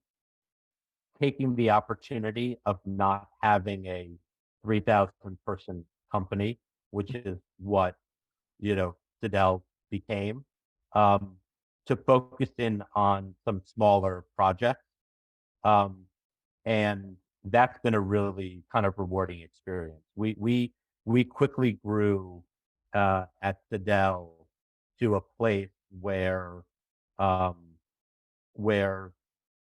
taking the opportunity of not having a 3,000 person company, which is what, Sidel became, um, to focus in on some smaller projects. Um, and that's been a really kind of rewarding experience. We quickly grew at Sidel to a place um, where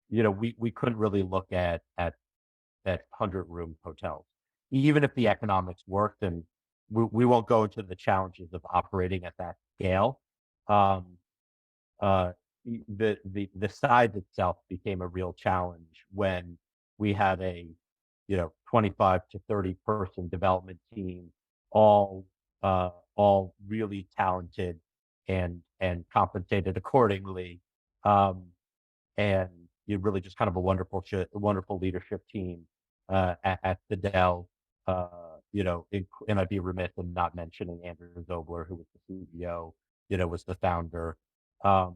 we couldn't really look at 100-room hotels, even if the economics worked. And we won't go into the challenges of operating at that scale. Um, uh, the size itself became a real challenge when we had a 25 to 30 person development team, all all really talented and compensated accordingly. Um, and you really just kind of a wonderful leadership team at the Dell. And I'd be remiss in not mentioning Andrew Zobler, who was the CEO, was the founder. Um,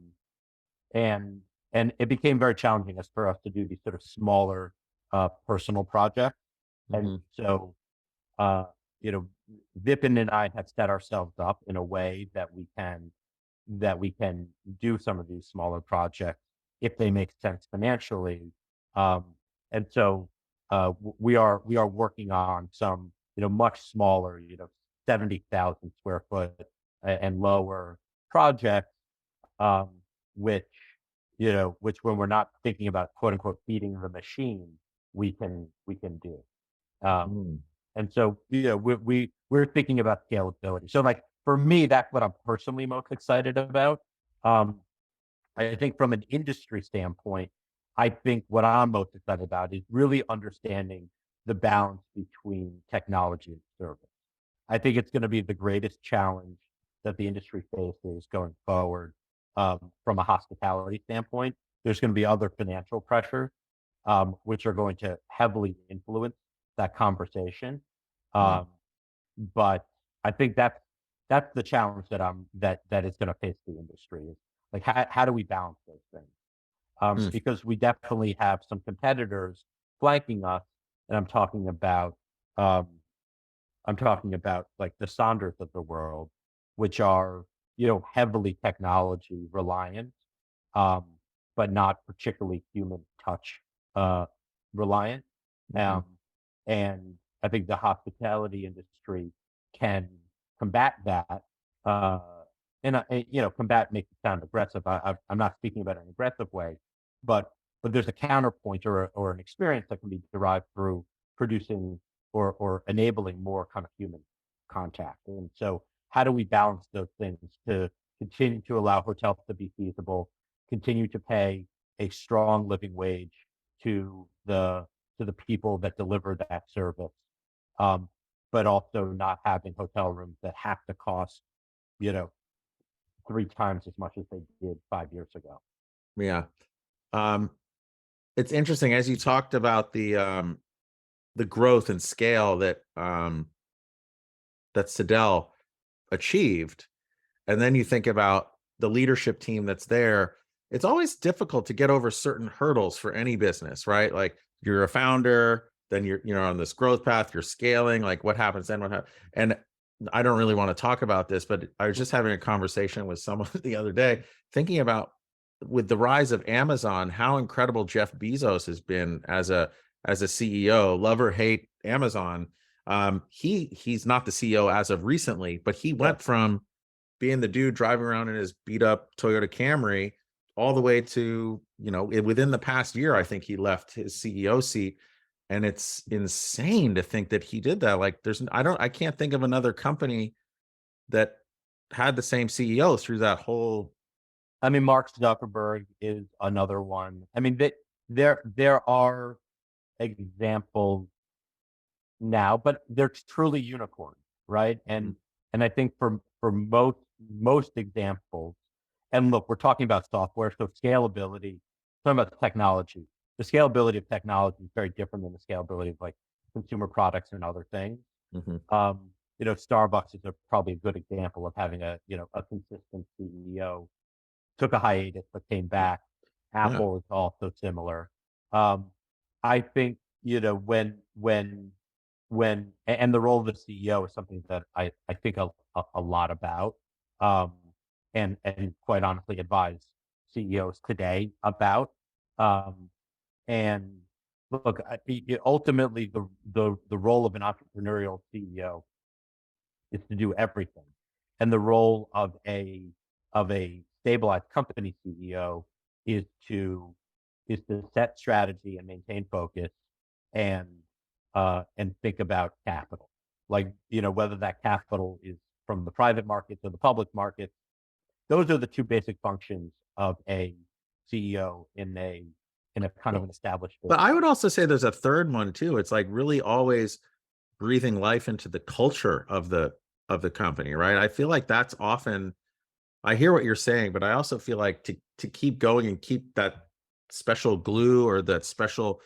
and and it became very challenging as for us to do these sort of smaller personal projects. And Mhm. so, uh, you know, Vipin and I have set ourselves up in a way that we can do some of these smaller projects if they make sense financially. Um, and so we are working on some much smaller 70,000 square foot and lower projects, um, which which when we're not thinking about quote unquote feeding the machine, we can do. Um, Mm. and so, we're thinking about scalability. So, like for me, that's what I'm personally most excited about. Um, I think from an industry standpoint, I think what I'm most excited about is really understanding the balance between technology and service. I think it's going to be the greatest challenge that the industry faces going forward. From a hospitality standpoint, there's going to be other financial pressures, which are going to heavily influence that conversation. Wow. Um, but I think that's the challenge that is going to face the industry is like how do we balance those things? Mm. Because we definitely have some competitors flanking us, and um, I'm talking about like the Saunders of the world, which are, heavily technology reliant, um, but not particularly human touch reliant. Mhm. Um, and I think the hospitality industry can combat that. Uh, combat makes it sound aggressive. I'm not speaking about it in an aggressive way, but there's a counterpoint or an experience that can be derived through producing or enabling more kind of human contact. And so how do we balance those things to continue to allow hotels to be feasible, continue to pay a strong living wage to the people that deliver that service, um, but also not having hotel rooms that have to cost, you know, 3 times as much as they did 5 years ago. Yeah. Um, it's interesting as you talked about the growth and scale that Sidel achieved, and then you think about the leadership team that's there. It's always difficult to get over certain hurdles for any business, right? Like you're a founder, then you're on this growth path, you're scaling. Like what happens then? And I don't really want to talk about this, but I was just having a conversation with someone the other day, thinking about with the rise of Amazon, how incredible Jeff Bezos has been as a CEO. Love or hate Amazon, he's not the CEO as of recently, but he Yeah. went from being the dude driving around in his beat up Toyota Camry all the way to, within the past year, I think he left his CEO seat. And it's insane to think that he did that. Like I can't think of another company that had the same CEO through that whole. I mean, Mark Zuckerberg is another one. I mean, there are examples now, but they're truly unicorns, right? Mhm. And I think for most examples, and look, we're talking about software, so scalability, talking about technology. The scalability of technology is very different than the scalability of like consumer products and other things. Mhm. Starbucks is probably a good example of having a consistent CEO. Took a hiatus but came back. Yeah. Apple is also similar. Um, I think and the role of the CEO is something that I think a lot about, um, and quite honestly advise CEOs today about. Um, and look, ultimately the role of an entrepreneurial CEO is to do everything, and the role of a stabilized company CEO is to is to set strategy and maintain focus and think about capital. Like, whether that capital is from the private markets or the public markets, those are the two basic functions of a CEO in a kind of an established business. But I would also say there's a third one too. It's like really always breathing life into the culture of the company, right? I feel like that's often, I hear what you're saying, but I also feel like to keep going and keep that special glue or that special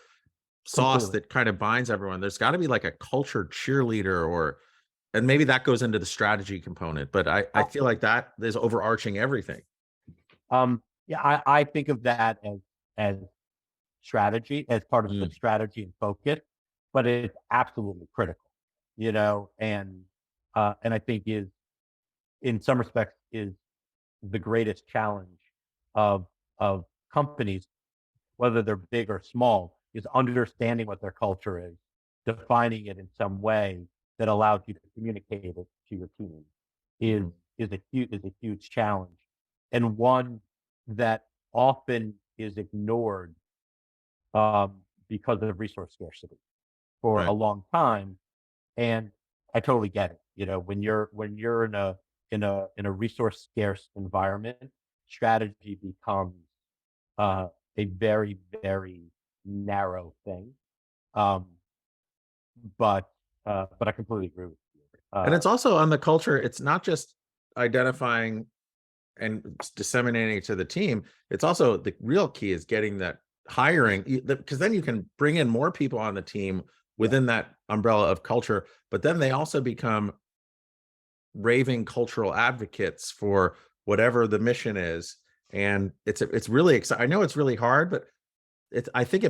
sauce Completely. that kind of binds everyone, there's got to be like a culture cheerleader, or and maybe that goes into the strategy component, but I feel like that is overarching everything. Yeah, I think of that as strategy, as part of the strategy and focus, but it's absolutely critical, and I think is, in some respects, is the greatest challenge of companies, whether they're big or small, is understanding what their culture is, defining it in some way that allows you to communicate it to your team is is a huge challenge, and one that often is ignored because of resource scarcity for a Right. long time. And I totally get it. When you're in a resource scarce environment, strategy becomes a very, very narrow thing. Um, but I completely agree with you. And it's also on the culture. It's not just identifying and disseminating it to the team. It's also the real key is getting that hiring, because then you can bring in more people on the team within that umbrella of culture, but then they also become raving cultural advocates for whatever the mission is. And it's really exciting. I know it's really hard, but I think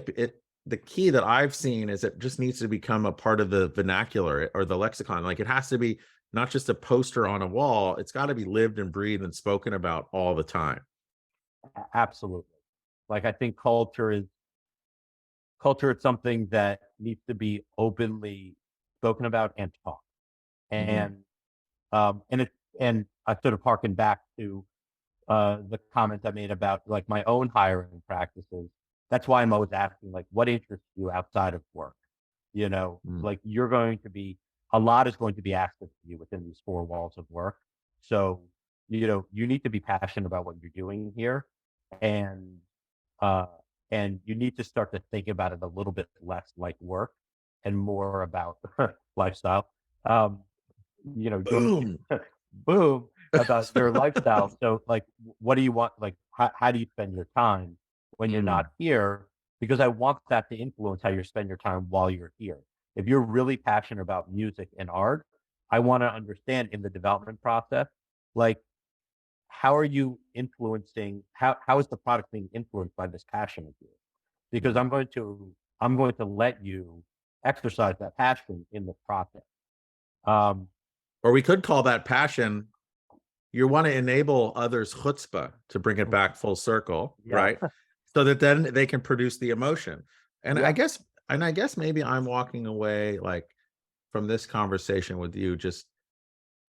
the key that I've seen is it just needs to become a part of the vernacular or the lexicon. Like it has to be not just a poster on a wall. It's got to be lived and breathed and spoken about all the time. Absolutely. Like, I think culture is something that needs to be openly spoken about and taught. Mm-hmm. And I sort of harken back to the comments I made about like my own hiring practices. That's why I'm always asking, like, what interests you outside of work? Mm. Like, a lot is going to be asked of you within these four walls of work. So, you need to be passionate about what you're doing here, and uh, you need to start to think about it a little bit less like work and more about lifestyle. Um, you Boom. boom, about your lifestyle. So, like, what do you want? Like, how do you spend your time when you're Mm. not here? Because I want that to influence how you spend your time while you're here. If you're really passionate about music and art, I want to understand in the development process, like, how are you influencing? How is the product being influenced by this passion of yours? Because Mm. I'm going to let you exercise that passion in the process. Um, Or we could call that passion. You want to enable others' chutzpah, to bring it back full circle, yeah, right? So that then they can produce the emotion. And I yeah. guess, and I guess maybe I'm walking away like from this conversation with you, just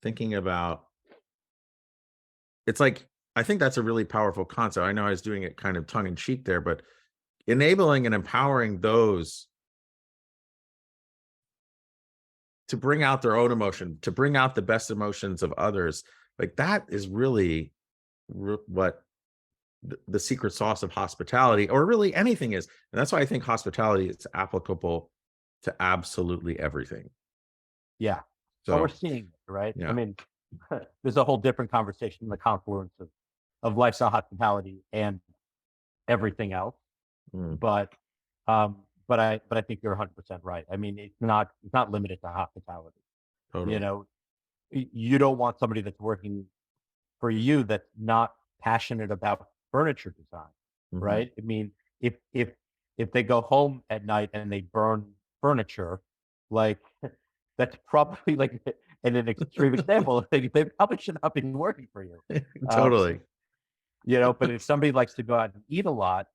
thinking about, it's like, I think that's a really powerful concept. I know I was doing it kind of tongue in cheek there, but enabling and empowering those to bring out their own emotion, to bring out the best emotions of others, like that is really what the secret sauce of hospitality, or really anything, is. And that's why I think hospitality is applicable to absolutely everything. Yeah. Well, we're So, seeing it, right? I yeah. mean, there's a whole different conversation, the confluence of lifestyle hospitality and everything else. Mm, But but I think you're 100% right. I mean, it's not limited to hospitality. You totally. know, you don't want somebody that's working for you that's not passionate about furniture design, Mhm. right? I mean, if they go home at night and they burn furniture, like, that's probably like, in an extreme example, they probably should not be working for you. Um, Totally. but if somebody likes to go out and eat a lot,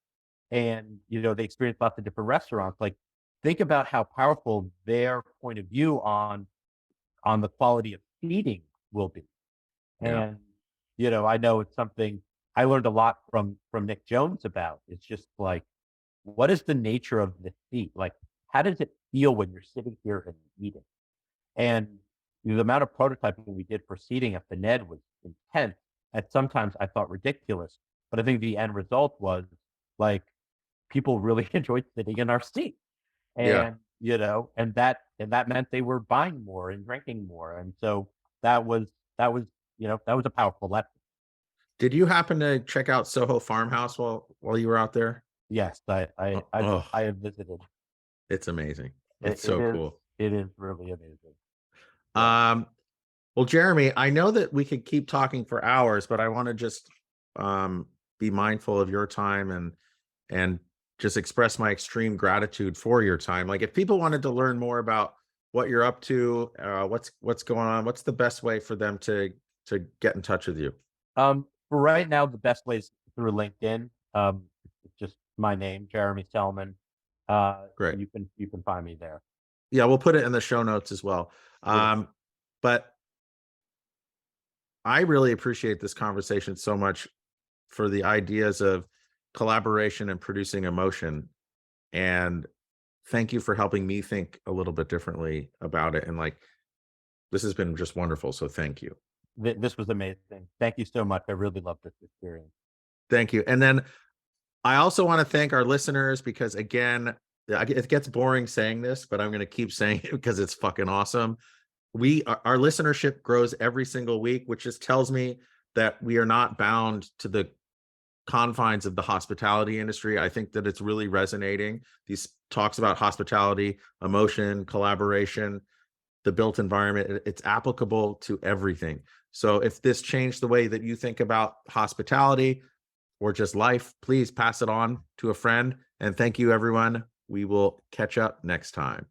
and they experience lots of different restaurants, like, think about how powerful their point of view on the quality of seating will be. Yeah. And I know it's something I learned a lot from Nick Jones about. It's just like, what is the nature of the seat? Like, how does it feel when you're sitting here and eating? And the amount of prototyping we did for seating at the Ned was intense. And sometimes I thought ridiculous, but I think the end result was like people really enjoyed sitting in our seat. Yeah. And, and that meant they were buying more and drinking more. And so that was, that was a powerful lesson. Did you happen to check out Soho Farmhouse while you were out there? Yes, Oh, I have visited. it's amazing. It, It's it so is, cool. it is really amazing. Yeah. Um, well, Jeremy, I know that we could keep talking for hours, but I want to just um, be mindful of your time and just express my extreme gratitude for your time. Like, if people wanted to learn more about what you're up to, what's going on, what's the best way for them to get in touch with you? For right now, the best way is through LinkedIn. It's just my name, Jeremy Selman. Great. You can find me there. Yeah, we'll put it in the show notes as well. Yeah. But I really appreciate this conversation so much for the ideas of collaboration and producing emotion. And thank you for helping me think a little bit differently about it. And like, this has been just wonderful. So thank you. This was amazing. Thank you so much. I really loved this experience. Thank you. And then I also want to thank our listeners because, again, it gets boring saying this, but I'm going to keep saying it because it's fucking awesome. Our listenership grows every single week, which just tells me that we are not bound to the confines of the hospitality industry. I think that it's really resonating. These talks about hospitality, emotion, collaboration, the built environment, it's applicable to everything. So if this changed the way that you think about hospitality or just life, please pass it on to a friend. And thank you, everyone. We will catch up next time.